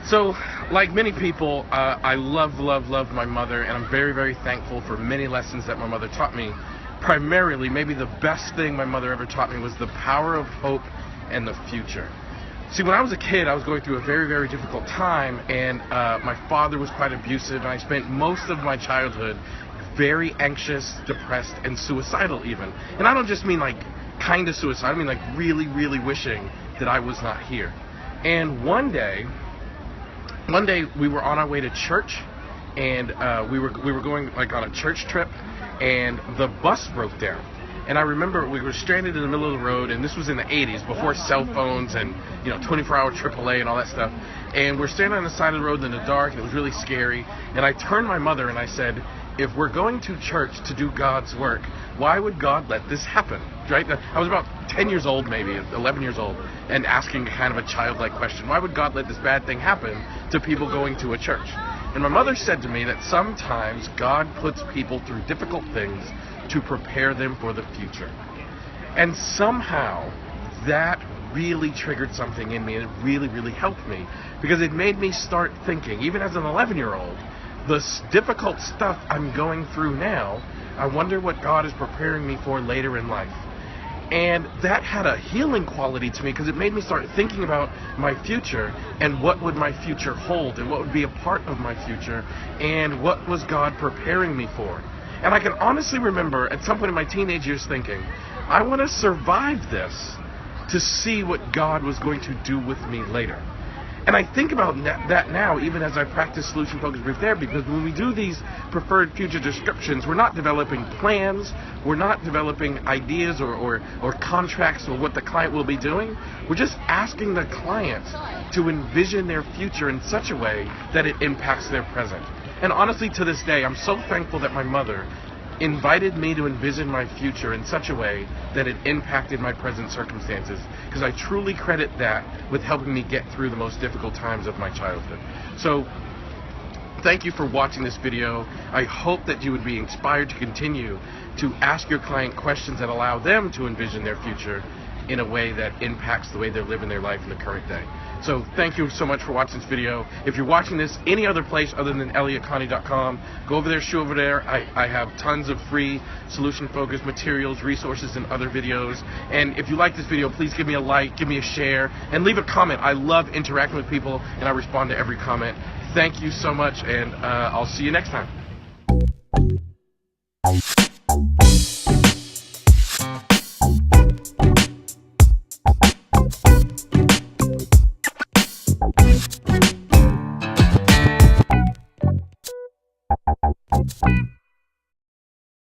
So, like many people, I love my mother, and I'm very, very thankful for many lessons that my mother taught me. Primarily, maybe the best thing my mother ever taught me was the power of hope and the future. See, when I was a kid, I was going through a very, very difficult time, and my father was quite abusive, and I spent most of my childhood very anxious, depressed, and suicidal even. And I don't just mean like kind of suicide, I mean like really, really wishing that I was not here. And one day we were on our way to church, and we were going like on a church trip, and the bus broke down. And I remember we were stranded in the middle of the road, and this was in the 80s, before cell phones and 24-hour AAA and all that stuff. And we're standing on the side of the road in the dark, and it was really scary. And I turned to my mother and I said, if we're going to church to do God's work, why would God let this happen? Right? I was about 10 years old, maybe 11 years old, and asking kind of a childlike question. Why would God let this bad thing happen to people going to a church? And my mother said to me that sometimes God puts people through difficult things to prepare them for the future. And somehow that really triggered something in me, and it really, really helped me, because it made me start thinking, even as an 11-year-old, the difficult stuff I'm going through now, I wonder what God is preparing me for later in life. And that had a healing quality to me, because it made me start thinking about my future, and what would my future hold, and what would be a part of my future, and what was God preparing me for. And I can honestly remember at some point in my teenage years thinking, I want to survive this to see what God was going to do with me later. And I think about that now, even as I practice solution-focused brief therapy, because when we do these preferred future descriptions, we're not developing plans, we're not developing ideas or contracts or what the client will be doing. We're just asking the client to envision their future in such a way that it impacts their present. And honestly, to this day, I'm so thankful that my mother invited me to envision my future in such a way that it impacted my present circumstances, because I truly credit that with helping me get through the most difficult times of my childhood. So thank you for watching this video. I hope that you would be inspired to continue to ask your client questions that allow them to envision their future in a way that impacts the way they're living their life in the current day. So thank you so much for watching this video. If you're watching this any other place other than elliottconnie.com, go over there, shoot over there. I have tons of free solution-focused materials, resources, and other videos. And if you like this video, please give me a like, give me a share, and leave a comment. I love interacting with people, and I respond to every comment. Thank you so much, and I'll see you next time.